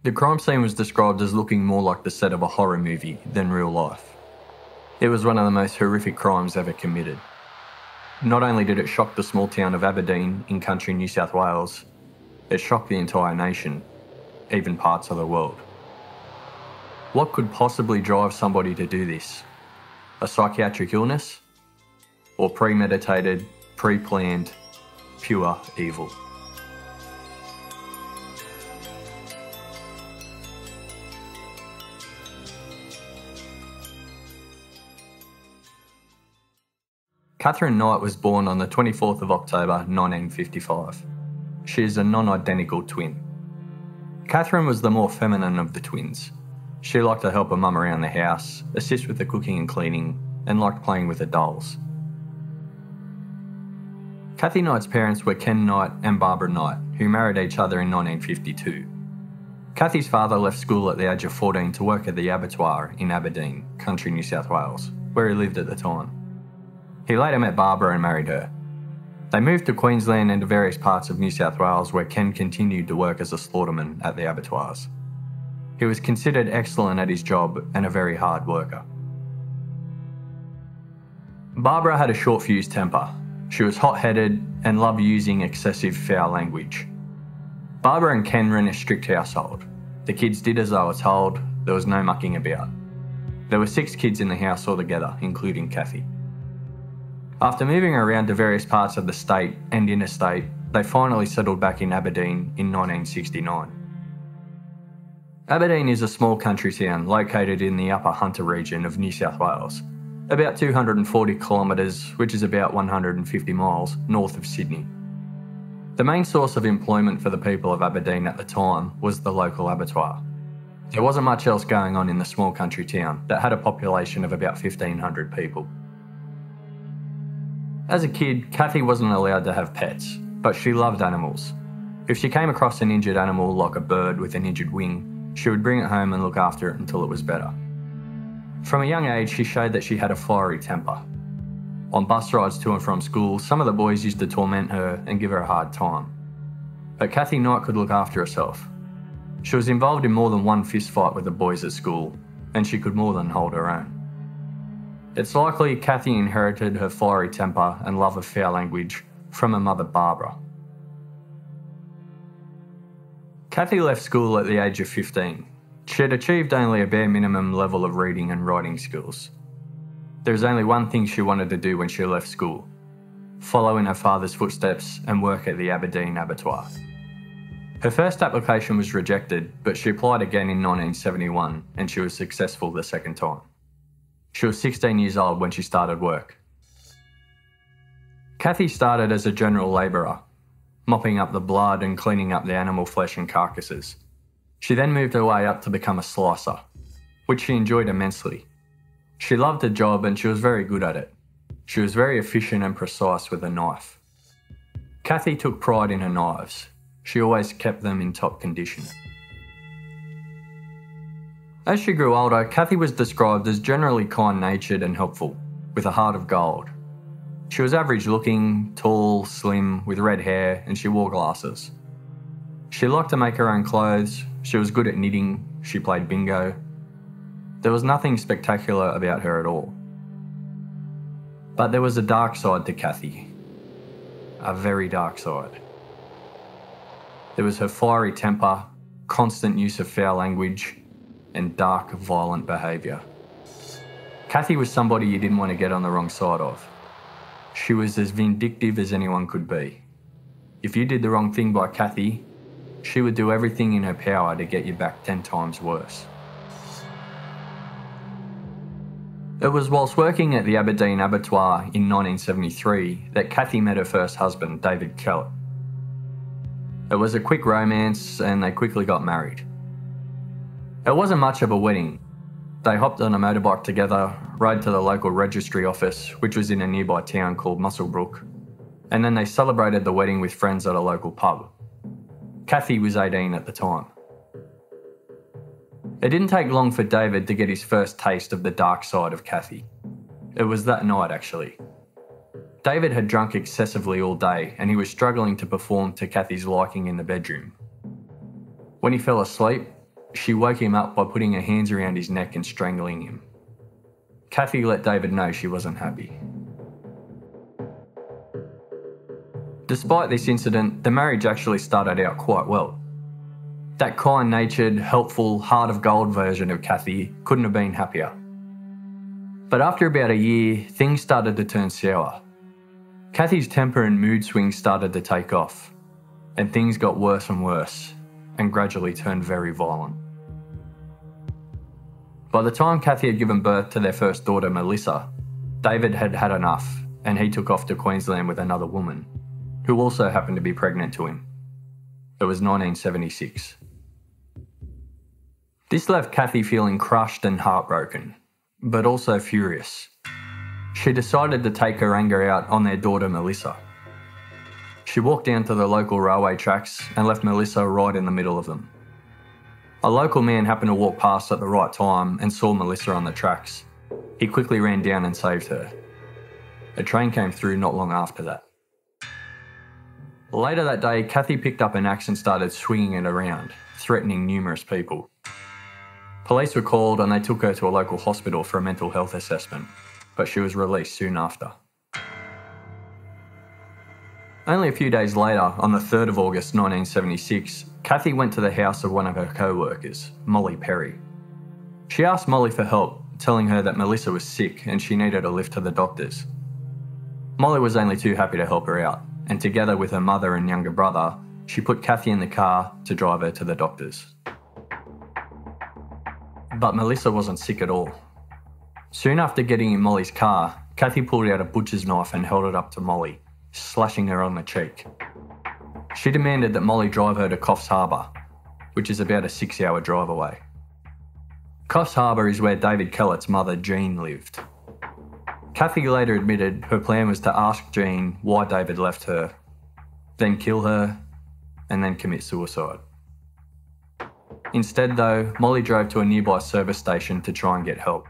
The crime scene was described as looking more like the set of a horror movie than real life. It was one of the most horrific crimes ever committed. Not only did it shock the small town of Aberdeen in country New South Wales, it shocked the entire nation, even parts of the world. What could possibly drive somebody to do this? A psychiatric illness? Or premeditated, pre-planned, pure evil? Katherine Knight was born on the 24th of October 1955. She is a non-identical twin. Katherine was the more feminine of the twins. She liked to help her mum around the house, assist with the cooking and cleaning, and liked playing with the dolls. Kathy Knight's parents were Ken Knight and Barbara Knight, who married each other in 1952. Kathy's father left school at the age of 14 to work at the abattoir in Aberdeen, country New South Wales, where he lived at the time. He later met Barbara and married her. They moved to Queensland and to various parts of New South Wales where Ken continued to work as a slaughterman at the abattoirs. He was considered excellent at his job and a very hard worker. Barbara had a short-fused temper. She was hot-headed and loved using excessive foul language. Barbara and Ken ran a strict household. The kids did as they were told. There was no mucking about. There were 6 kids in the house altogether, including Kathy. After moving around to various parts of the state and interstate, they finally settled back in Aberdeen in 1969. Aberdeen is a small country town located in the Upper Hunter region of New South Wales, about 240 kilometres, which is about 150 miles, north of Sydney. The main source of employment for the people of Aberdeen at the time was the local abattoir. There wasn't much else going on in the small country town that had a population of about 1,500 people. As a kid, Kathy wasn't allowed to have pets, but she loved animals. If she came across an injured animal like a bird with an injured wing, she would bring it home and look after it until it was better. From a young age, she showed that she had a fiery temper. On bus rides to and from school, some of the boys used to torment her and give her a hard time. But Kathy Knight could look after herself. She was involved in more than one fist fight with the boys at school, and she could more than hold her own. It's likely Kathy inherited her fiery temper and love of foul language from her mother Barbara. Kathy left school at the age of 15. She had achieved only a bare minimum level of reading and writing skills. There was only one thing she wanted to do when she left school: follow in her father's footsteps and work at the Aberdeen abattoir. Her first application was rejected, but she applied again in 1971 and she was successful the second time. She was 16 years old when she started work. Kathy started as a general labourer, mopping up the blood and cleaning up the animal flesh and carcasses. She then moved her way up to become a slicer, which she enjoyed immensely. She loved her job and she was very good at it. She was very efficient and precise with a knife. Kathy took pride in her knives. She always kept them in top condition. As she grew older, Kathy was described as generally kind-natured and helpful, with a heart of gold. She was average-looking, tall, slim, with red hair, and she wore glasses. She liked to make her own clothes, she was good at knitting, she played bingo. There was nothing spectacular about her at all. But there was a dark side to Kathy. A very dark side. There was her fiery temper, constant use of foul language, and dark, violent behaviour. Kathy was somebody you didn't want to get on the wrong side of. She was as vindictive as anyone could be. If you did the wrong thing by Kathy, she would do everything in her power to get you back 10 times worse. It was whilst working at the Aberdeen abattoir in 1973 that Kathy met her first husband, David Kellett. It was a quick romance and they quickly got married. It wasn't much of a wedding. They hopped on a motorbike together, rode to the local registry office, which was in a nearby town called Muswellbrook, and then they celebrated the wedding with friends at a local pub. Kathy was 18 at the time. It didn't take long for David to get his first taste of the dark side of Kathy. It was that night, actually. David had drunk excessively all day and he was struggling to perform to Kathy's liking in the bedroom. When he fell asleep, She woke him up by putting her hands around his neck and strangling him. Kathy let David know she wasn't happy. Despite this incident, the marriage actually started out quite well. That kind-natured, helpful, heart-of-gold version of Kathy couldn't have been happier. But after about a year, things started to turn sour. Kathy's temper and mood swings started to take off, and things got worse and worse, and gradually turned very violent. By the time Kathy had given birth to their first daughter, Melissa, David had had enough, and he took off to Queensland with another woman, who also happened to be pregnant to him. It was 1976. This left Kathy feeling crushed and heartbroken, but also furious. She decided to take her anger out on their daughter Melissa. She walked down to the local railway tracks and left Melissa right in the middle of them. A local man happened to walk past at the right time and saw Melissa on the tracks. He quickly ran down and saved her. A train came through not long after that. Later that day, Kathy picked up an axe and started swinging it around, threatening numerous people. Police were called and they took her to a local hospital for a mental health assessment, but she was released soon after. Only a few days later, on the 3rd of August 1976, Kathy went to the house of one of her co-workers, Molly Perry. She asked Molly for help, telling her that Melissa was sick and she needed a lift to the doctors. Molly was only too happy to help her out, and together with her mother and younger brother, she put Kathy in the car to drive her to the doctors. But Melissa wasn't sick at all. Soon after getting in Molly's car, Kathy pulled out a butcher's knife and held it up to Molly, slashing her on the cheek. She demanded that Molly drive her to Coffs Harbour, which is about a 6-hour drive away. Coffs Harbour is where David Kellett's mother, Jean, lived. Kathy later admitted her plan was to ask Jean why David left her, then kill her, and then commit suicide. Instead, though, Molly drove to a nearby service station to try and get help.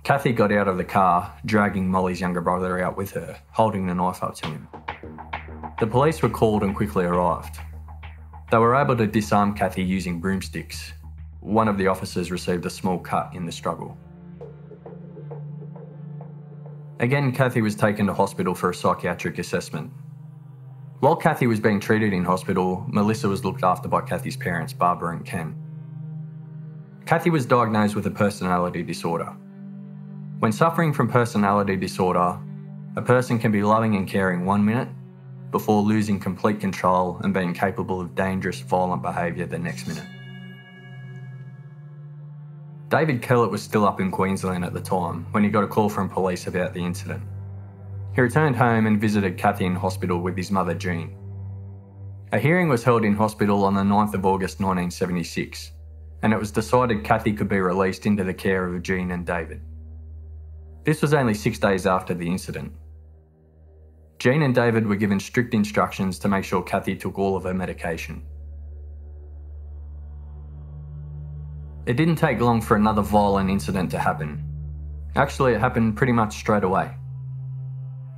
Kathy got out of the car, dragging Molly's younger brother out with her, holding the knife up to him. The police were called and quickly arrived. They were able to disarm Kathy using broomsticks. One of the officers received a small cut in the struggle. Again, Kathy was taken to hospital for a psychiatric assessment. While Kathy was being treated in hospital, Melissa was looked after by Kathy's parents, Barbara and Ken. Kathy was diagnosed with a personality disorder. When suffering from personality disorder, a person can be loving and caring 1 minute before losing complete control and being capable of dangerous, violent behaviour the next minute. David Kellett was still up in Queensland at the time when he got a call from police about the incident. He returned home and visited Kathy in hospital with his mother Jean. A hearing was held in hospital on the 9th of August 1976, and it was decided Kathy could be released into the care of Jean and David. This was only 6 days after the incident. Jean and David were given strict instructions to make sure Kathy took all of her medication. It didn't take long for another violent incident to happen. Actually, it happened pretty much straight away.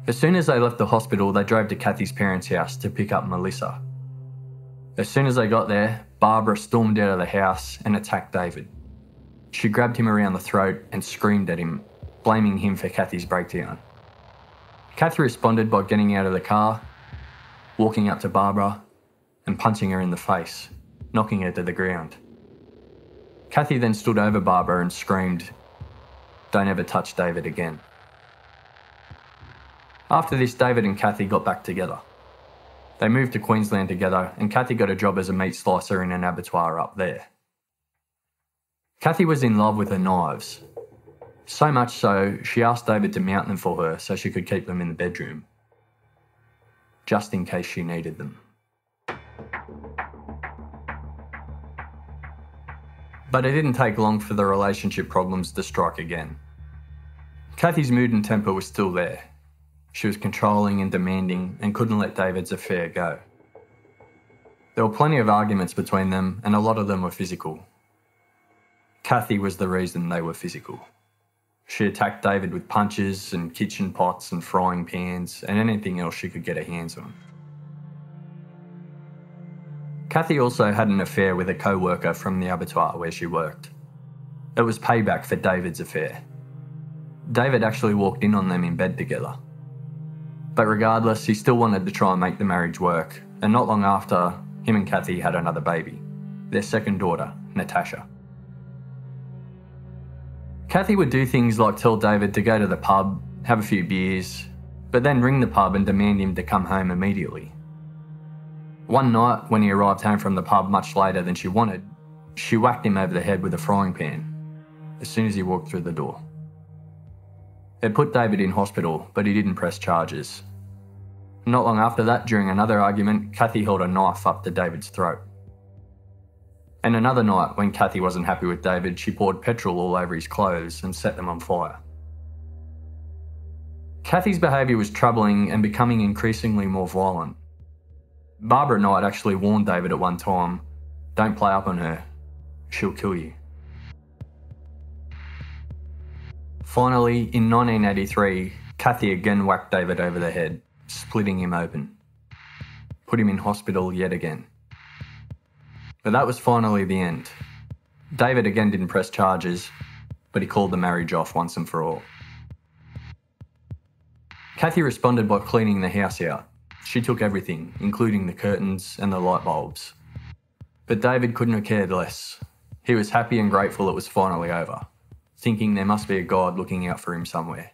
As soon as they left the hospital, they drove to Kathy's parents' house to pick up Melissa. As soon as they got there, Barbara stormed out of the house and attacked David. She grabbed him around the throat and screamed at him, blaming him for Kathy's breakdown. Kathy responded by getting out of the car, walking up to Barbara and punching her in the face, knocking her to the ground. Kathy then stood over Barbara and screamed, "Don't ever touch David again." After this, David and Kathy got back together. They moved to Queensland together and Kathy got a job as a meat slicer in an abattoir up there. Kathy was in love with her knives. So much so, she asked David to mount them for her so she could keep them in the bedroom, just in case she needed them. But it didn't take long for the relationship problems to strike again. Kathy's mood and temper was still there. She was controlling and demanding and couldn't let David's affair go. There were plenty of arguments between them and a lot of them were physical. Kathy was the reason they were physical. She attacked David with punches and kitchen pots and frying pans and anything else she could get her hands on. Kathy also had an affair with a co-worker from the abattoir where she worked. It was payback for David's affair. David actually walked in on them in bed together. But regardless, he still wanted to try and make the marriage work, and not long after, him and Kathy had another baby, their second daughter, Natasha. Kathy would do things like tell David to go to the pub, have a few beers, but then ring the pub and demand him to come home immediately. One night, when he arrived home from the pub much later than she wanted, she whacked him over the head with a frying pan as soon as he walked through the door. It put David in hospital, but he didn't press charges. Not long after that, during another argument, Kathy held a knife up to David's throat. And another night, when Kathy wasn't happy with David, she poured petrol all over his clothes and set them on fire. Kathy's behaviour was troubling and becoming increasingly more violent. Barbara Knight actually warned David at one time, "Don't play up on her, she'll kill you." Finally, in 1983, Kathy again whacked David over the head, splitting him open. Put him in hospital yet again. But that was finally the end. David again didn't press charges, but he called the marriage off once and for all. Kathy responded by cleaning the house out. She took everything, including the curtains and the light bulbs. But David couldn't have cared less. He was happy and grateful it was finally over, thinking there must be a God looking out for him somewhere.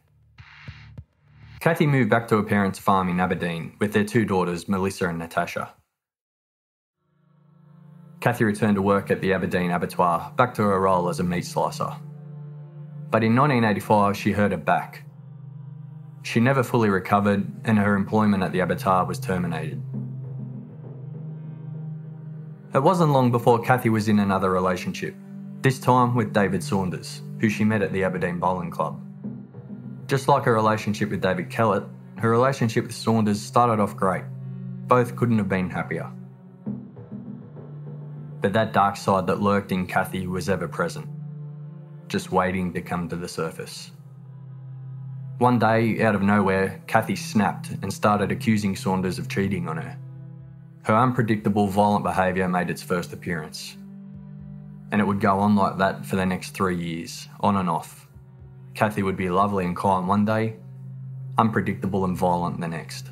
Kathy moved back to her parents' farm in Aberdeen with their two daughters, Melissa and Natasha. Kathy returned to work at the Aberdeen abattoir, back to her role as a meat slicer. But in 1985, she hurt her back. She never fully recovered, and her employment at the abattoir was terminated. It wasn't long before Kathy was in another relationship, this time with David Saunders, who she met at the Aberdeen Bowling Club. Just like her relationship with David Kellett, her relationship with Saunders started off great. Both couldn't have been happier. But that dark side that lurked in Kathy was ever present, just waiting to come to the surface. One day, out of nowhere, Kathy snapped and started accusing Saunders of cheating on her. Her unpredictable, violent behaviour made its first appearance. And it would go on like that for the next 3 years, on and off. Kathy would be lovely and kind one day, unpredictable and violent the next.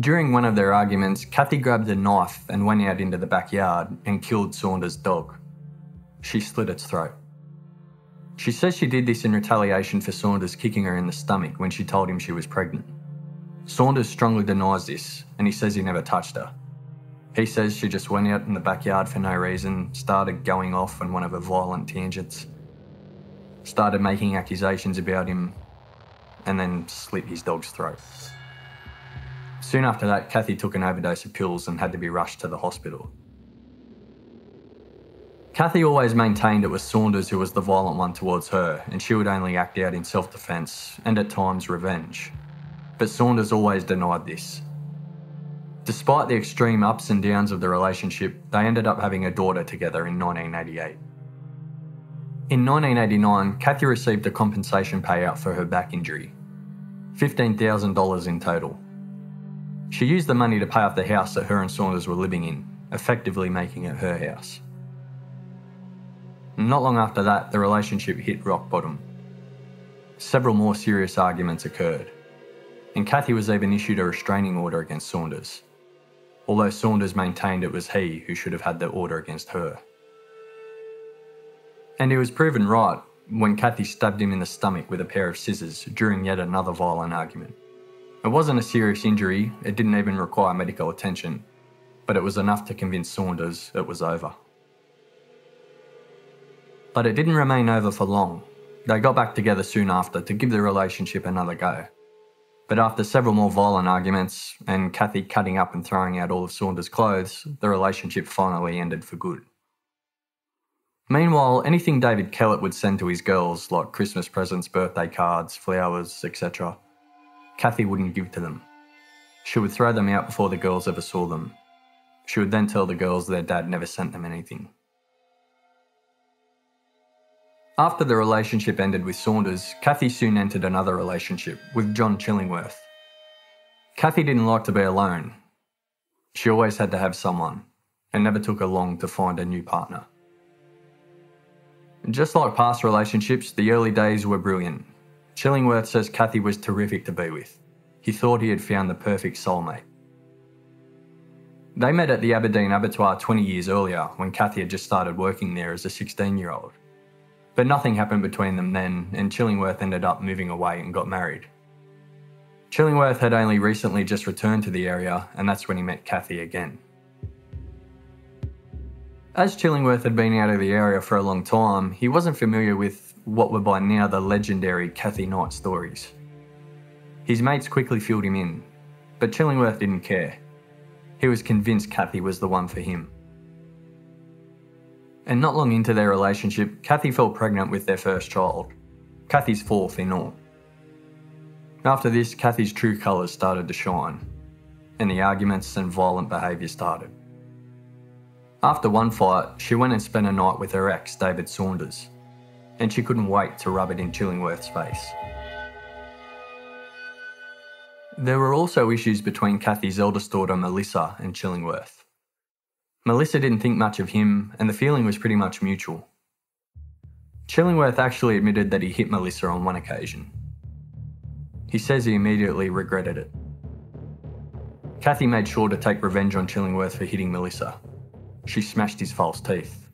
During one of their arguments, Kathy grabbed a knife and went out into the backyard and killed Saunders' dog. She slit its throat. She says she did this in retaliation for Saunders kicking her in the stomach when she told him she was pregnant. Saunders strongly denies this, and he says he never touched her. He says she just went out in the backyard for no reason, started going off on one of her violent tangents, started making accusations about him, and then slit his dog's throat. Soon after that, Kathy took an overdose of pills and had to be rushed to the hospital. Kathy always maintained it was Saunders who was the violent one towards her, and she would only act out in self-defence and at times revenge. But Saunders always denied this. Despite the extreme ups and downs of the relationship, they ended up having a daughter together in 1988. In 1989, Kathy received a compensation payout for her back injury, $15,000 in total. She used the money to pay off the house that her and Saunders were living in, effectively making it her house. Not long after that, the relationship hit rock bottom. Several more serious arguments occurred, and Kathy was even issued a restraining order against Saunders, although Saunders maintained it was he who should have had the order against her. And he was proven right when Kathy stabbed him in the stomach with a pair of scissors during yet another violent argument. It wasn't a serious injury, it didn't even require medical attention, but it was enough to convince Saunders it was over. But it didn't remain over for long. They got back together soon after to give the relationship another go. But after several more violent arguments, and Kathy cutting up and throwing out all of Saunders' clothes, the relationship finally ended for good. Meanwhile, anything David Kellett would send to his girls, like Christmas presents, birthday cards, flowers, etc., Kathy wouldn't give to them. She would throw them out before the girls ever saw them. She would then tell the girls their dad never sent them anything. After the relationship ended with Saunders, Kathy soon entered another relationship with John Chillingworth. Kathy didn't like to be alone. She always had to have someone, and never took her long to find a new partner. Just like past relationships, the early days were brilliant. Chillingworth says Kathy was terrific to be with. He thought he had found the perfect soulmate. They met at the Aberdeen abattoir 20 years earlier when Kathy had just started working there as a 16-year-old. But nothing happened between them then, and Chillingworth ended up moving away and got married. Chillingworth had only recently just returned to the area, and that's when he met Kathy again. As Chillingworth had been out of the area for a long time, he wasn't familiar with what were by now the legendary Kathy Knight stories. His mates quickly filled him in, but Chillingworth didn't care. He was convinced Kathy was the one for him. And not long into their relationship, Kathy fell pregnant with their first child, Kathy's fourth in all. After this, Kathy's true colours started to shine, and the arguments and violent behaviour started. After one fight, she went and spent a night with her ex, David Saunders, and she couldn't wait to rub it in Chillingworth's face. There were also issues between Kathy's eldest daughter Melissa and Chillingworth. Melissa didn't think much of him, and the feeling was pretty much mutual. Chillingworth actually admitted that he hit Melissa on one occasion. He says he immediately regretted it. Kathy made sure to take revenge on Chillingworth for hitting Melissa. She smashed his false teeth.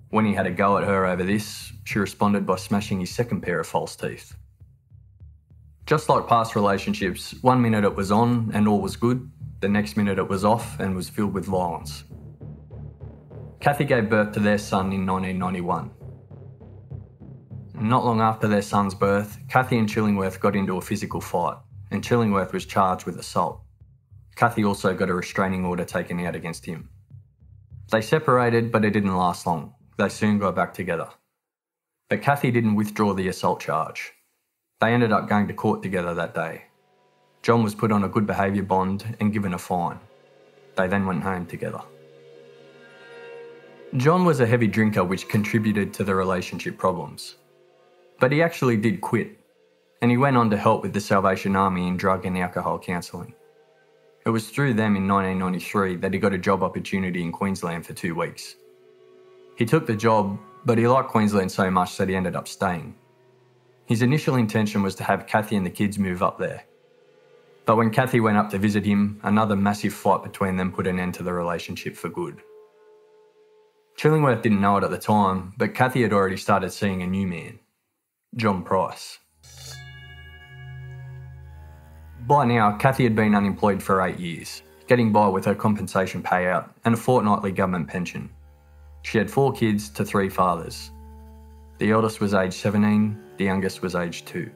When he had a go at her over this, she responded by smashing his second pair of false teeth. Just like past relationships, 1 minute it was on and all was good, the next minute it was off and was filled with violence. Kathy gave birth to their son in 1991. Not long after their son's birth, Kathy and Chillingworth got into a physical fight, and Chillingworth was charged with assault. Kathy also got a restraining order taken out against him. They separated, but it didn't last long. They soon got back together. But Kathy didn't withdraw the assault charge. They ended up going to court together that day. John was put on a good behaviour bond and given a fine. They then went home together. John was a heavy drinker, which contributed to the relationship problems. But he actually did quit, and he went on to help with the Salvation Army in drug and alcohol counselling. It was through them in 1993 that he got a job opportunity in Queensland for 2 weeks. He took the job, but he liked Queensland so much that he ended up staying. His initial intention was to have Kathy and the kids move up there. But when Kathy went up to visit him, another massive fight between them put an end to the relationship for good. Chillingworth didn't know it at the time, but Kathy had already started seeing a new man, John Price. By now, Kathy had been unemployed for 8 years, getting by with her compensation payout and a fortnightly government pension. She had 4 kids to 3 fathers. The eldest was aged 17, the youngest was aged 2.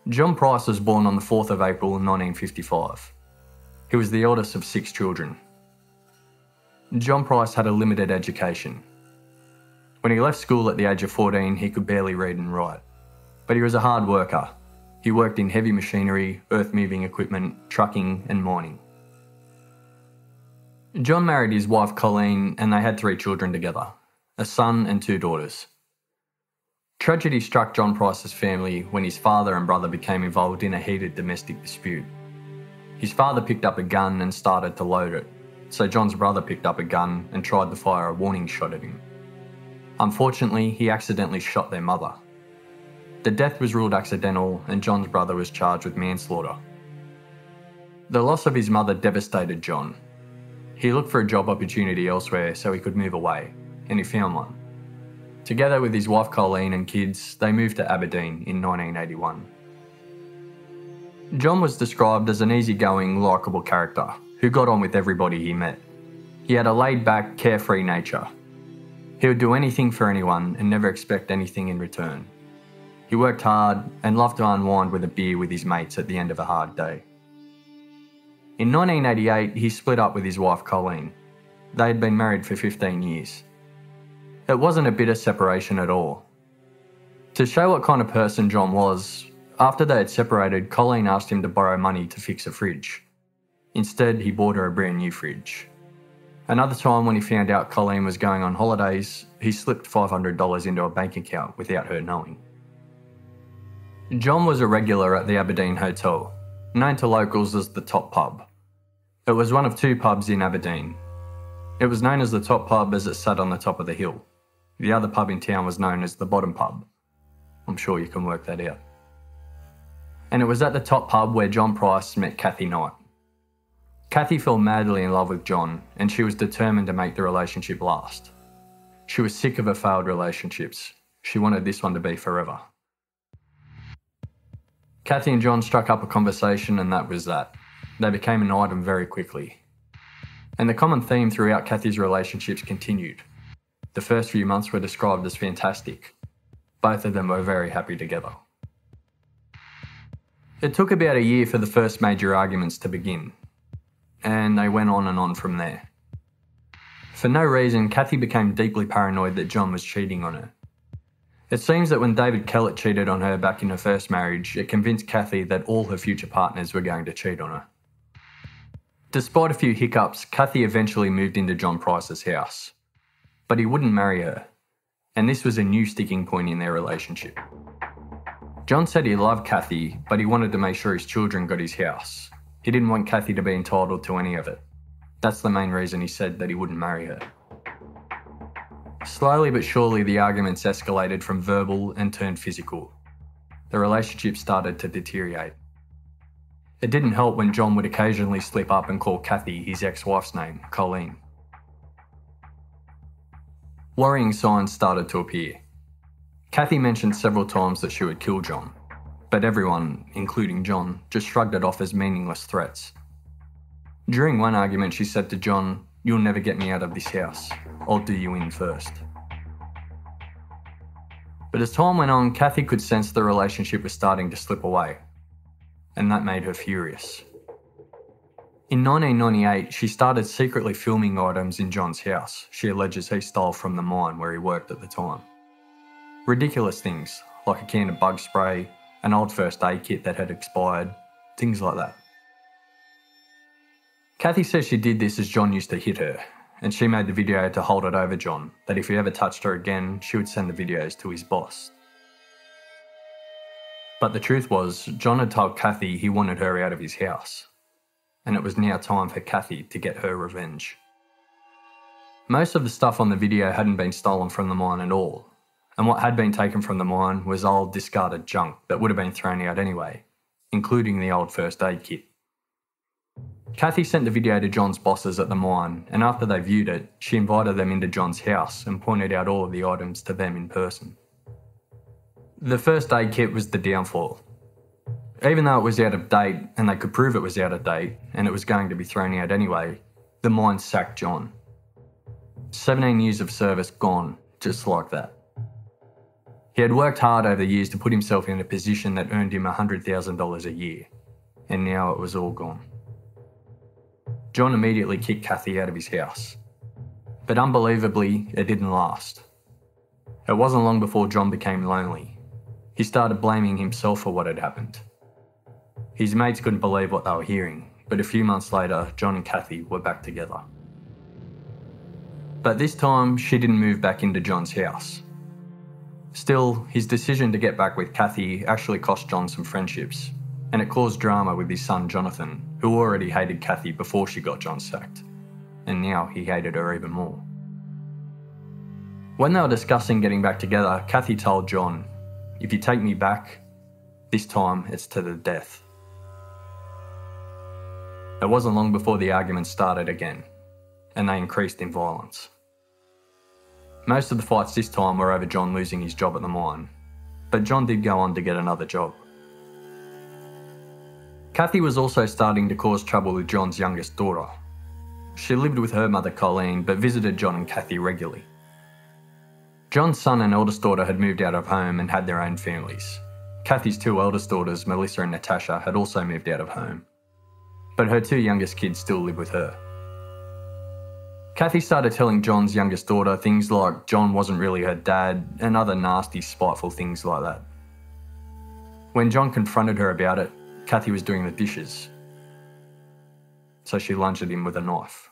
John Price was born on the 4th of April 1955. He was the eldest of 6 children. John Price had a limited education. When he left school at the age of 14, he could barely read and write. But he was a hard worker. He worked in heavy machinery, earth-moving equipment, trucking and mining. John married his wife Colleen and they had 3 children together, a son and 2 daughters. Tragedy struck John Price's family when his father and brother became involved in a heated domestic dispute. His father picked up a gun and started to load it, so John's brother picked up a gun and tried to fire a warning shot at him. Unfortunately, he accidentally shot their mother. The death was ruled accidental and John's brother was charged with manslaughter. The loss of his mother devastated John. He looked for a job opportunity elsewhere so he could move away, and he found one. Together with his wife Colleen and kids, they moved to Aberdeen in 1981. John was described as an easygoing, likeable character who got on with everybody he met. He had a laid-back, carefree nature. He would do anything for anyone and never expect anything in return. He worked hard and loved to unwind with a beer with his mates at the end of a hard day. In 1988, he split up with his wife Colleen. They had been married for 15 years. It wasn't a bitter separation at all. To show what kind of person John was, after they had separated, Colleen asked him to borrow money to fix a fridge. Instead, he bought her a brand new fridge. Another time when he found out Colleen was going on holidays, he slipped $500 into a bank account without her knowing. John was a regular at the Aberdeen Hotel, known to locals as the Top Pub, It was one of two pubs in Aberdeen. It was known as the Top Pub as it sat on the top of the hill. The other pub in town was known as the Bottom Pub. I'm sure you can work that out. And it was at the Top Pub where John Price met Kathy Knight. Kathy fell madly in love with John, and she was determined to make the relationship last. She was sick of her failed relationships. She wanted this one to be forever. Kathy and John struck up a conversation, and that was that. They became an item very quickly. And the common theme throughout Kathy's relationships continued. The first few months were described as fantastic. Both of them were very happy together. It took about a year for the first major arguments to begin, and they went on and on from there. For no reason, Kathy became deeply paranoid that John was cheating on her. It seems that when David Kellett cheated on her back in her first marriage, it convinced Kathy that all her future partners were going to cheat on her. Despite a few hiccups, Kathy eventually moved into John Price's house. But he wouldn't marry her, and this was a new sticking point in their relationship. John said he loved Kathy, but he wanted to make sure his children got his house. He didn't want Kathy to be entitled to any of it. That's the main reason he said that he wouldn't marry her. Slowly but surely, the arguments escalated from verbal and turned physical. The relationship started to deteriorate. It didn't help when John would occasionally slip up and call Kathy his ex-wife's name, Colleen. Worrying signs started to appear. Kathy mentioned several times that she would kill John, but everyone, including John, just shrugged it off as meaningless threats. During one argument, she said to John, "You'll never get me out of this house. I'll do you in first." But as time went on, Kathy could sense the relationship was starting to slip away, and that made her furious. In 1998, she started secretly filming items in John's house she alleges he stole from the mine where he worked at the time. Ridiculous things, like a can of bug spray, an old first aid kit that had expired, things like that. Kathy says she did this as John used to hit her, and she made the video to hold it over John, that if he ever touched her again, she would send the videos to his boss. But the truth was, John had told Kathy he wanted her out of his house, and it was now time for Kathy to get her revenge. Most of the stuff on the video hadn't been stolen from the mine at all, and what had been taken from the mine was old discarded junk that would have been thrown out anyway, including the old first aid kit. Kathy sent the video to John's bosses at the mine, and after they viewed it, she invited them into John's house and pointed out all of the items to them in person. The first aid kit was the downfall. Even though it was out of date, and they could prove it was out of date, and it was going to be thrown out anyway, the mine sacked John. 17 years of service gone, just like that. He had worked hard over the years to put himself in a position that earned him $100,000 a year, and now it was all gone. John immediately kicked Kathy out of his house. But unbelievably, it didn't last. It wasn't long before John became lonely. He started blaming himself for what had happened. His mates couldn't believe what they were hearing, but a few months later, John and Kathy were back together. But this time, she didn't move back into John's house. Still, his decision to get back with Kathy actually cost John some friendships, and it caused drama with his son Jonathan, who already hated Kathy before she got John sacked, and now he hated her even more. When they were discussing getting back together, Kathy told John, "If you take me back, this time it's to the death." It wasn't long before the arguments started again, and they increased in violence. Most of the fights this time were over John losing his job at the mine, but John did go on to get another job. Kathy was also starting to cause trouble with John's youngest daughter. She lived with her mother Colleen, but visited John and Kathy regularly. John's son and eldest daughter had moved out of home and had their own families. Kathy's two eldest daughters, Melissa and Natasha, had also moved out of home, but her two youngest kids still live with her. Kathy started telling John's youngest daughter things like John wasn't really her dad and other nasty, spiteful things like that. When John confronted her about it, Kathy was doing the dishes, so she lunged at him with a knife.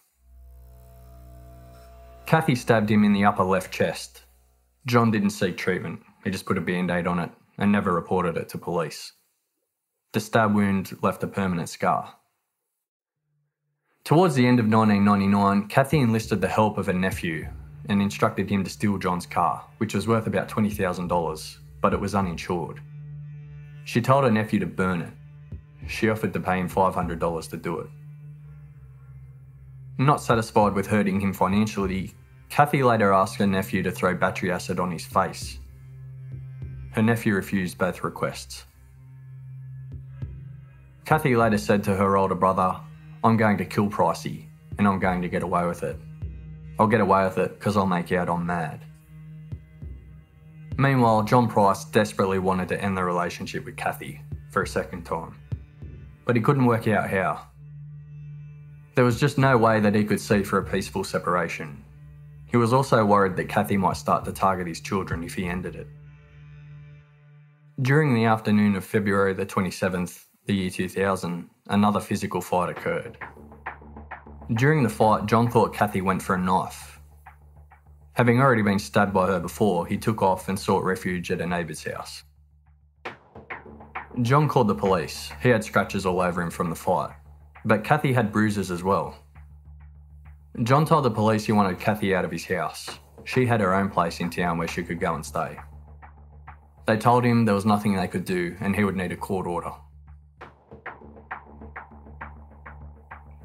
Kathy stabbed him in the upper left chest. John didn't seek treatment, he just put a band-aid on it and never reported it to police. The stab wound left a permanent scar. Towards the end of 1999, Kathy enlisted the help of a nephew and instructed him to steal John's car, which was worth about $20,000, but it was uninsured. She told her nephew to burn it. She offered to pay him $500 to do it. Not satisfied with hurting him financially, Kathy later asked her nephew to throw battery acid on his face. Her nephew refused both requests. Kathy later said to her older brother, "I'm going to kill Pricey, and I'm going to get away with it. I'll get away with it because I'll make out I'm mad." Meanwhile, John Price desperately wanted to end the relationship with Kathy for a second time, but he couldn't work out how. There was just no way that he could see for a peaceful separation. He was also worried that Kathy might start to target his children if he ended it. During the afternoon of February the 27th, the year 2000, another physical fight occurred. During the fight, John thought Kathy went for a knife. Having already been stabbed by her before, he took off and sought refuge at a neighbour's house. John called the police. He had scratches all over him from the fight, but Kathy had bruises as well. John told the police he wanted Kathy out of his house. She had her own place in town where she could go and stay. They told him there was nothing they could do and he would need a court order.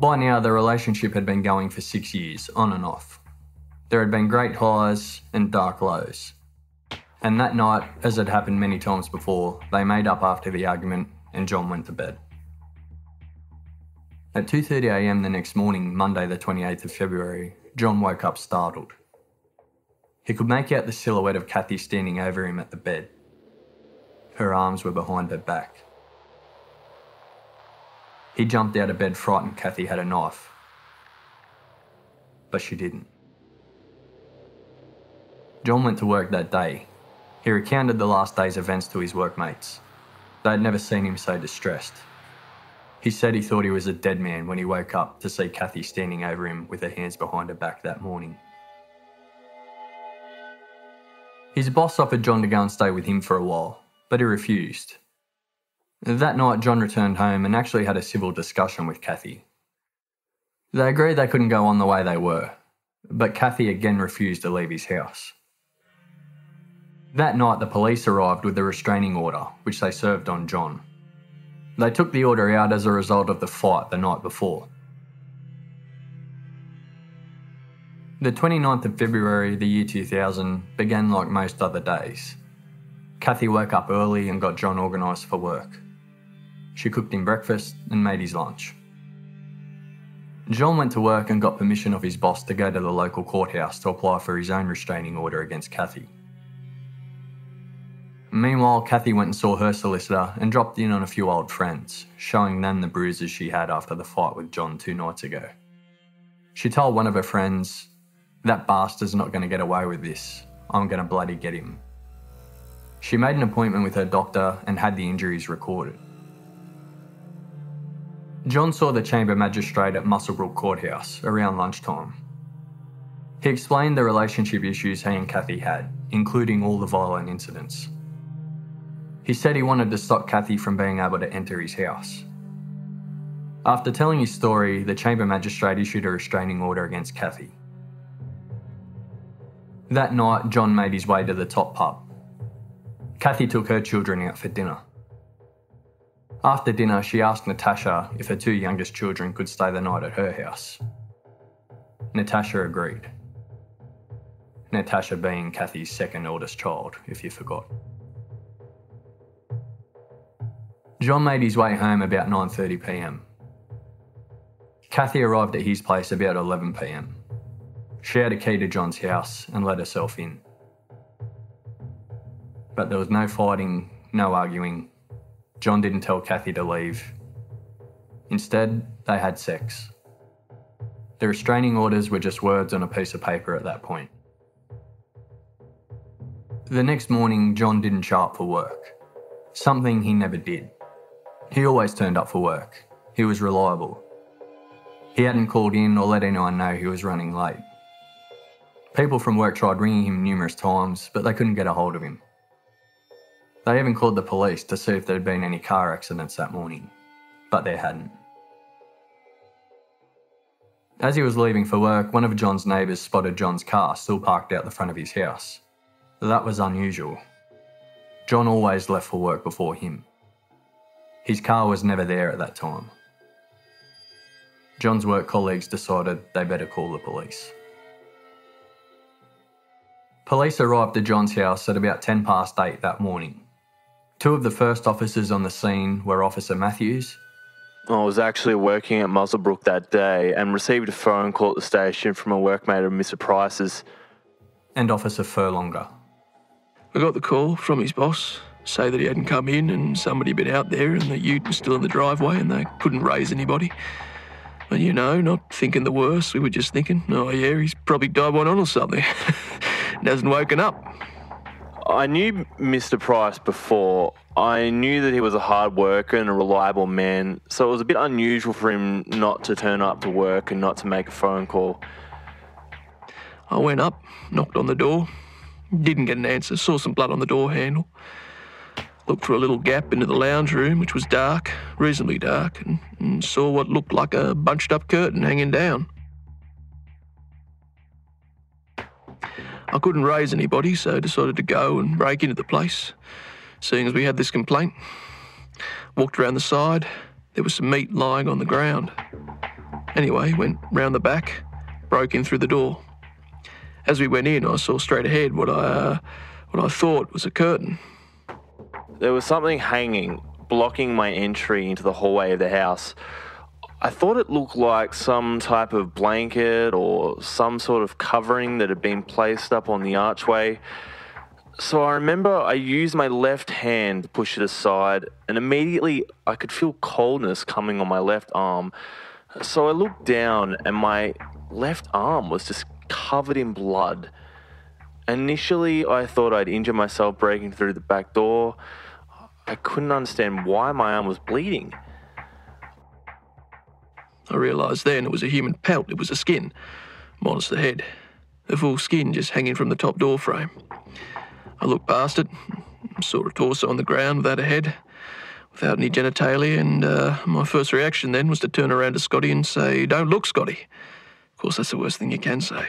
By now, the relationship had been going for 6 years, on and off. There had been great highs and dark lows. And that night, as had happened many times before, they made up after the argument and John went to bed. At 2:30 a.m. the next morning, Monday the 28th of February, John woke up startled. He could make out the silhouette of Kathy standing over him at the bed. Her arms were behind her back. He jumped out of bed frightened Kathy had a knife. But she didn't. John went to work that day. He recounted the last day's events to his workmates. They had never seen him so distressed. He said he thought he was a dead man when he woke up to see Kathy standing over him with her hands behind her back that morning. His boss offered John to go and stay with him for a while, but he refused. That night, John returned home and actually had a civil discussion with Kathy. They agreed they couldn't go on the way they were, but Kathy again refused to leave his house. That night, the police arrived with a restraining order, which they served on John. They took the order out as a result of the fight the night before. The 29th of February, the year 2000, began like most other days. Kathy woke up early and got John organised for work. She cooked him breakfast and made his lunch. John went to work and got permission of his boss to go to the local courthouse to apply for his own restraining order against Kathy. Meanwhile, Kathy went and saw her solicitor and dropped in on a few old friends, showing them the bruises she had after the fight with John 2 nights ago. She told one of her friends, "That bastard's not going to get away with this. I'm going to bloody get him." She made an appointment with her doctor and had the injuries recorded. John saw the chamber magistrate at Muswellbrook Courthouse around lunchtime. He explained the relationship issues he and Kathy had, including all the violent incidents. He said he wanted to stop Kathy from being able to enter his house. After telling his story, the chamber magistrate issued a restraining order against Kathy. That night, John made his way to the top pub. Kathy took her children out for dinner. After dinner, she asked Natasha if her 2 youngest children could stay the night at her house. Natasha agreed. Natasha being Kathy's second eldest child, if you forgot. John made his way home about 9:30 p.m. Kathy arrived at his place about 11 p.m. She had a key to John's house and let herself in. But there was no fighting, no arguing. John didn't tell Kathy to leave. Instead, they had sex. The restraining orders were just words on a piece of paper at that point. The next morning, John didn't show up for work. Something he never did. He always turned up for work. He was reliable. He hadn't called in or let anyone know he was running late. People from work tried ringing him numerous times, but they couldn't get a hold of him. They even called the police to see if there had been any car accidents that morning, but there hadn't. As he was leaving for work, one of John's neighbours spotted John's car still parked out the front of his house. That was unusual. John always left for work before him. His car was never there at that time. John's work colleagues decided they better call the police. Police arrived at John's house at about 8:10 that morning. Two of the first officers on the scene were Officer Matthews. I was actually working at Muswellbrook that day and received a phone call at the station from a workmate of Mr. Price's. And Officer Furlonger. I got the call from his boss, say that he hadn't come in and somebody had been out there and the ute was still in the driveway and they couldn't raise anybody. And not thinking the worst, we were just thinking, oh yeah, he's probably died one on or something. And hasn't woken up. I knew Mr. Price before. I knew that he was a hard worker and a reliable man, so it was a bit unusual for him not to turn up to work and not to make a phone call. I went up, knocked on the door, didn't get an answer, saw some blood on the door handle. Looked through a little gap into the lounge room, which was dark, reasonably dark, and saw what looked like a bunched up curtain hanging down. I couldn't raise anybody, so I decided to go and break into the place, seeing as we had this complaint. Walked around the side, there was some meat lying on the ground. Anyway, went round the back, broke in through the door. As we went in, I saw straight ahead what I thought was a curtain. There was something hanging, blocking my entry into the hallway of the house. I thought it looked like some type of blanket or some sort of covering that had been placed up on the archway. So I remember I used my left hand to push it aside, and immediately I could feel coldness coming on my left arm. So I looked down and my left arm was just covered in blood. Initially, I thought I'd injured myself breaking through the back door. I couldn't understand why my arm was bleeding. I realised then it was a human pelt, it was a skin, minus the head. The full skin just hanging from the top door frame. I looked past it, saw a torso on the ground without a head, without any genitalia, and my first reaction then was to turn around to Scotty and say, "Don't look, Scotty." Of course, that's the worst thing you can say.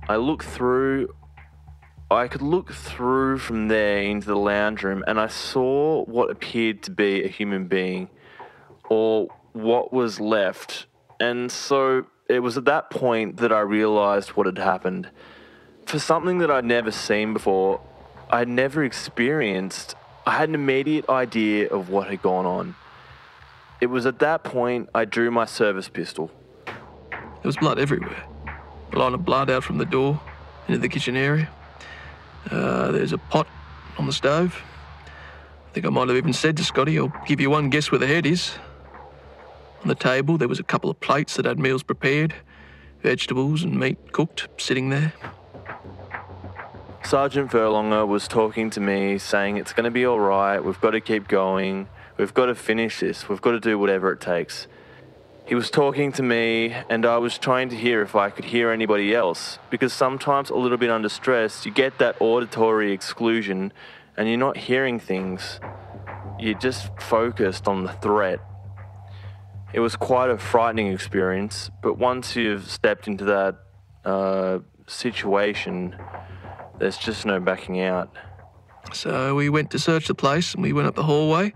I could look through from there into the lounge room, and I saw what appeared to be a human being, or what was left. And so it was at that point that I realised what had happened. For something that I'd never seen before, I'd never experienced, I had an immediate idea of what had gone on. It was at that point I drew my service pistol. There was blood everywhere. A line of blood out from the door into the kitchen area. There's a pot on the stove. I think I might have even said to Scotty, "I'll give you one guess where the head is." On the table, there was a couple of plates that had meals prepared, vegetables and meat cooked, sitting there. Sergeant Furlonger was talking to me, saying it's going to be all right, we've got to keep going, we've got to finish this, we've got to do whatever it takes. He was talking to me, and I was trying to hear if I could hear anybody else, because sometimes a little bit under stress, you get that auditory exclusion, and you're not hearing things. You're just focused on the threat. It was quite a frightening experience, but once you've stepped into that situation, there's just no backing out. So we went to search the place, and we went up the hallway.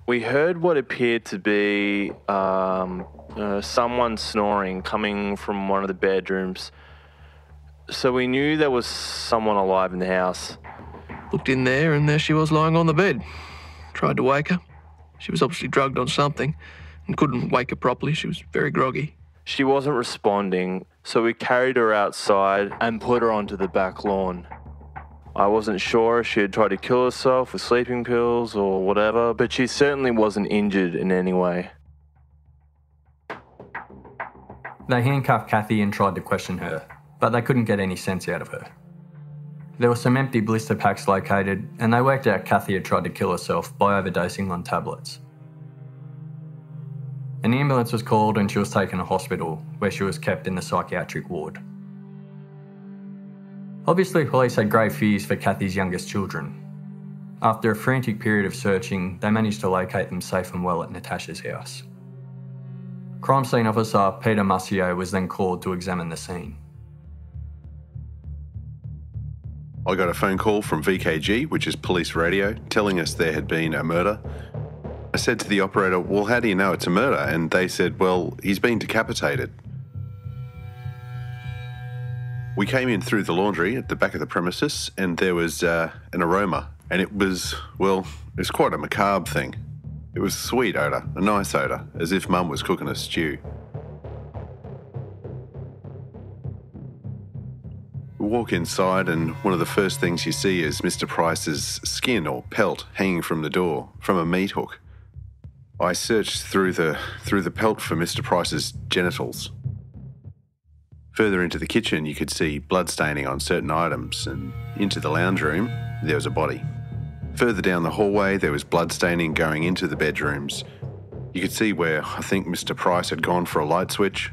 We heard what appeared to be someone snoring coming from one of the bedrooms. So we knew there was someone alive in the house. Looked in there, and there she was lying on the bed. Tried to wake her. She was obviously drugged on something and couldn't wake her properly. She was very groggy. She wasn't responding, so we carried her outside and put her onto the back lawn. I wasn't sure if she had tried to kill herself with sleeping pills or whatever, but she certainly wasn't injured in any way. They handcuffed Kathy and tried to question her, but they couldn't get any sense out of her. There were some empty blister packs located, and they worked out Kathy had tried to kill herself by overdosing on tablets. An ambulance was called and she was taken to hospital, where she was kept in the psychiatric ward. Obviously, police had grave fears for Kathy's youngest children. After a frantic period of searching, they managed to locate them safe and well at Natasha's house. Crime scene officer Peter Massio was then called to examine the scene. I got a phone call from VKG, which is police radio, telling us there had been a murder. I said to the operator, well, how do you know it's a murder? And they said, well, he's been decapitated. We came in through the laundry at the back of the premises and there was an aroma. And it was quite a macabre thing. It was a sweet odour, a nice odour, as if Mum was cooking a stew. We walk inside and one of the first things you see is Mr. Price's skin or pelt hanging from the door, from a meat hook. I searched through the pelt for Mr. Price's genitals. Further into the kitchen you could see blood staining on certain items, and into the lounge room there was a body. Further down the hallway there was blood staining going into the bedrooms. You could see where I think Mr. Price had gone for a light switch.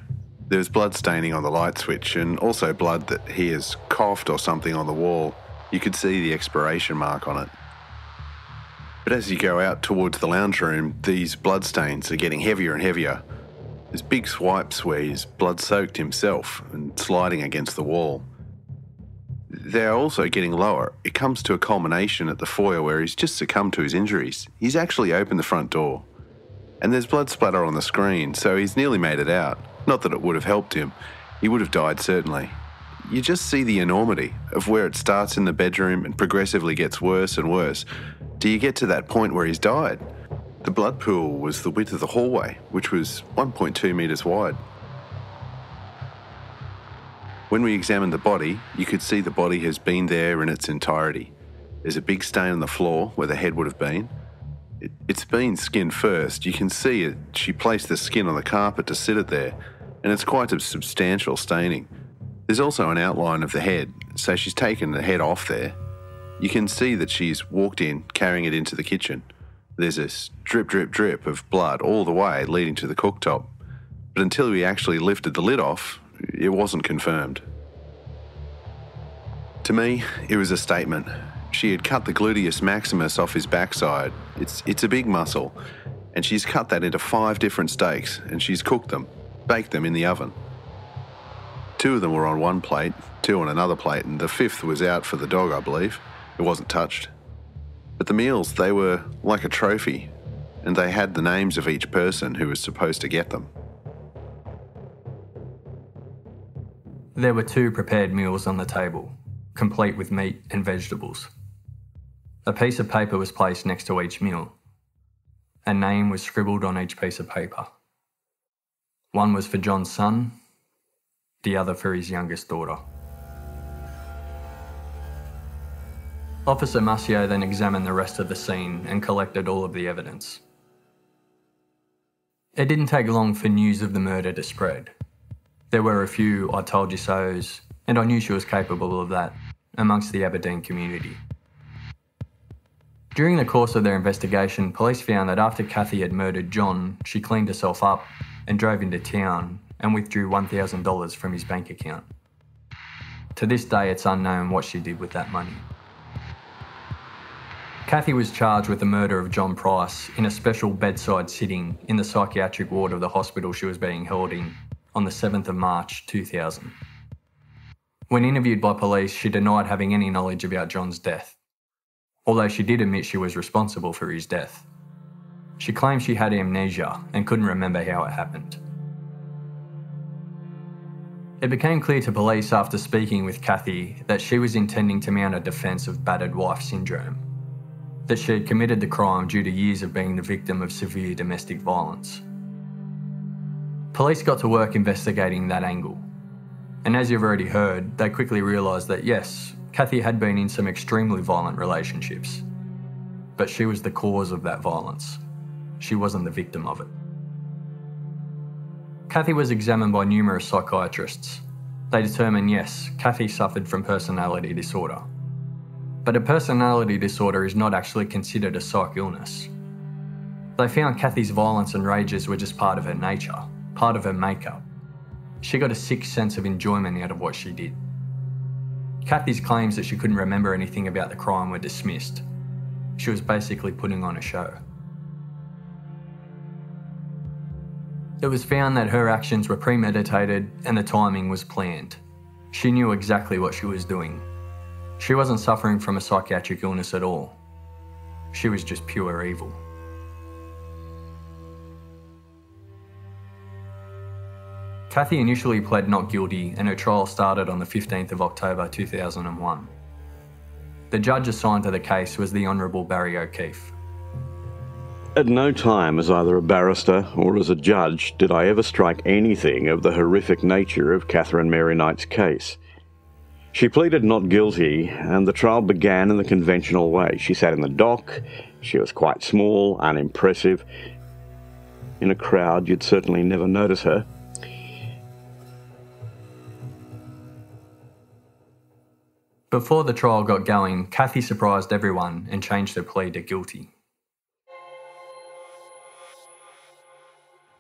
There was blood staining on the light switch and also blood that he has coughed or something on the wall. You could see the expiration mark on it. But as you go out towards the lounge room, these blood stains are getting heavier and heavier. There's big swipes where he's blood-soaked himself and sliding against the wall. They're also getting lower. It comes to a culmination at the foyer where he's just succumbed to his injuries. He's actually opened the front door. And there's blood splatter on the screen, so he's nearly made it out. Not that it would have helped him. He would have died, certainly. You just see the enormity of where it starts in the bedroom and progressively gets worse and worse. Do you get to that point where he's died? The blood pool was the width of the hallway, which was 1.2 metres wide. When we examined the body, you could see the body has been there in its entirety. There's a big stain on the floor where the head would have been. It's been skinned first. You can see it. She placed the skin on the carpet to sit it there, and it's quite a substantial staining. There's also an outline of the head, so she's taken the head off there. You can see that she's walked in, carrying it into the kitchen. There's this drip, drip, drip of blood all the way leading to the cooktop. But until we actually lifted the lid off, it wasn't confirmed. To me, it was a statement. She had cut the gluteus maximus off his backside. It's a big muscle, and she's cut that into 5 different steaks, and she's cooked them, baked them in the oven. 2 of them were on one plate, 2 on another plate, and the 5th was out for the dog, I believe. It wasn't touched. But the meals, they were like a trophy, and they had the names of each person who was supposed to get them. There were 2 prepared meals on the table, complete with meat and vegetables. A piece of paper was placed next to each meal. A name was scribbled on each piece of paper. One was for John's son, the other for his youngest daughter. Officer Massio then examined the rest of the scene and collected all of the evidence. It didn't take long for news of the murder to spread. There were a few I told you so's, and I knew she was capable of that, amongst the Aberdeen community. During the course of their investigation, police found that after Kathy had murdered John, she cleaned herself up and drove into town and withdrew $1,000 from his bank account. To this day, it's unknown what she did with that money. Kathy was charged with the murder of John Price in a special bedside sitting in the psychiatric ward of the hospital she was being held in on the 7th of March 2000. When interviewed by police, she denied having any knowledge about John's death, although she did admit she was responsible for his death. She claimed she had amnesia and couldn't remember how it happened. It became clear to police after speaking with Kathy that she was intending to mount a defence of battered wife syndrome, that she had committed the crime due to years of being the victim of severe domestic violence. Police got to work investigating that angle, and as you've already heard, they quickly realised that yes, Kathy had been in some extremely violent relationships, but she was the cause of that violence. She wasn't the victim of it. Kathy was examined by numerous psychiatrists. They determined yes, Kathy suffered from personality disorder. But a personality disorder is not actually considered a psych illness. They found Kathy's violence and rages were just part of her nature, part of her makeup. She got a sick sense of enjoyment out of what she did. Kathy's claims that she couldn't remember anything about the crime were dismissed. She was basically putting on a show. It was found that her actions were premeditated and the timing was planned. She knew exactly what she was doing. She wasn't suffering from a psychiatric illness at all. She was just pure evil. Kathy initially pled not guilty and her trial started on the 15th of October 2001. The judge assigned to the case was the Honourable Barry O'Keefe. At no time as either a barrister or as a judge did I ever strike anything of the horrific nature of Catherine Mary Knight's case. She pleaded not guilty and the trial began in the conventional way. She sat in the dock, she was quite small, unimpressive. In a crowd you'd certainly never notice her. Before the trial got going, Kathy surprised everyone and changed her plea to guilty.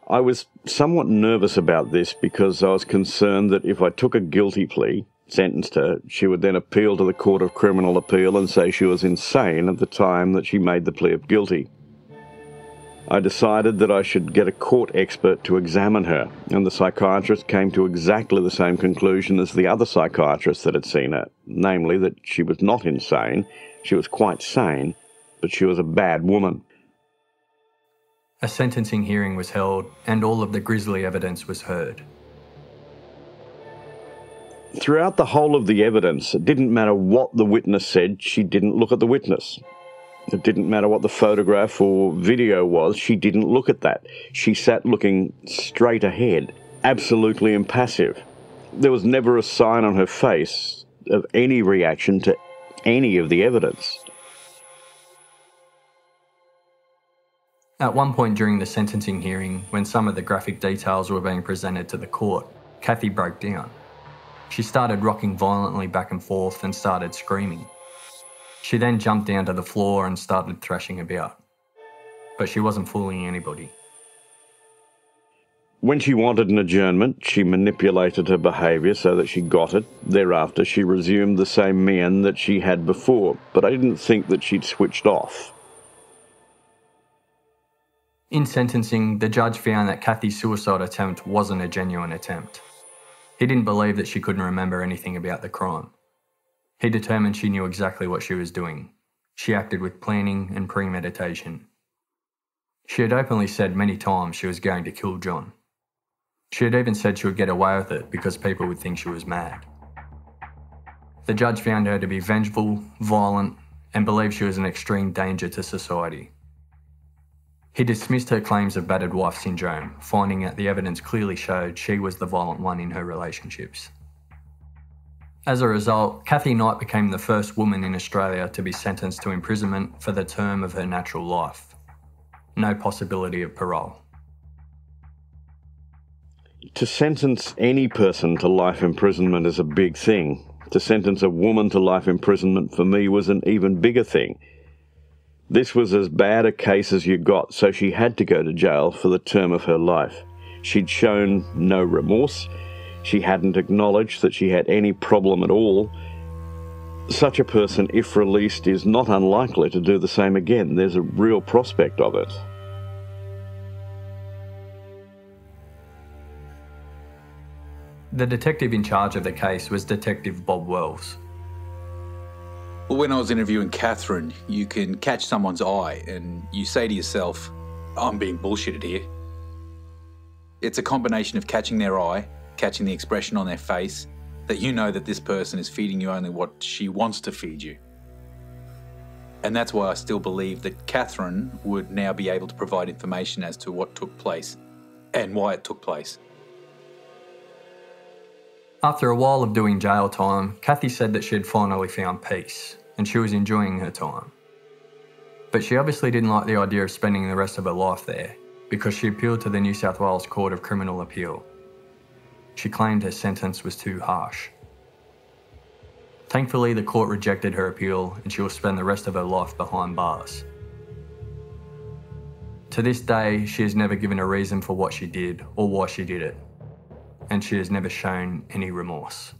I was somewhat nervous about this because I was concerned that if I took a guilty plea, sentenced her, she would then appeal to the Court of Criminal Appeal and say she was insane at the time that she made the plea of guilty. I decided that I should get a court expert to examine her, and the psychiatrist came to exactly the same conclusion as the other psychiatrist that had seen her, namely that she was not insane, she was quite sane, but she was a bad woman. A sentencing hearing was held and all of the grisly evidence was heard. Throughout the whole of the evidence, it didn't matter what the witness said, she didn't look at the witness. It didn't matter what the photograph or video was, she didn't look at that. She sat looking straight ahead, absolutely impassive. There was never a sign on her face of any reaction to any of the evidence. At one point during the sentencing hearing, when some of the graphic details were being presented to the court, Kathy broke down. She started rocking violently back and forth and started screaming. She then jumped down to the floor and started thrashing about. But she wasn't fooling anybody. When she wanted an adjournment, she manipulated her behaviour so that she got it. Thereafter, she resumed the same mien that she had before, but I didn't think that she'd switched off. In sentencing, the judge found that Kathy's suicide attempt wasn't a genuine attempt. He didn't believe that she couldn't remember anything about the crime. He determined she knew exactly what she was doing. She acted with planning and premeditation. She had openly said many times she was going to kill John. She had even said she would get away with it because people would think she was mad. The judge found her to be vengeful, violent, and believed she was an extreme danger to society. He dismissed her claims of battered wife syndrome, finding that the evidence clearly showed she was the violent one in her relationships. As a result, Kathy Knight became the first woman in Australia to be sentenced to imprisonment for the term of her natural life. No possibility of parole. To sentence any person to life imprisonment is a big thing. To sentence a woman to life imprisonment for me was an even bigger thing. This was as bad a case as you got, so she had to go to jail for the term of her life. She'd shown no remorse. She hadn't acknowledged that she had any problem at all. Such a person, if released, is not unlikely to do the same again. There's a real prospect of it. The detective in charge of the case was Detective Bob Wells. Well, when I was interviewing Catherine, you can catch someone's eye and you say to yourself, I'm being bullshitted here. It's a combination of catching their eye, catching the expression on their face, that you know that this person is feeding you only what she wants to feed you. And that's why I still believe that Catherine would now be able to provide information as to what took place and why it took place. After a while of doing jail time, Kathy said that she had finally found peace and she was enjoying her time. But she obviously didn't like the idea of spending the rest of her life there because she appealed to the New South Wales Court of Criminal Appeal. She claimed her sentence was too harsh. Thankfully, the court rejected her appeal and she will spend the rest of her life behind bars. To this day, she has never given a reason for what she did or why she did it, and she has never shown any remorse.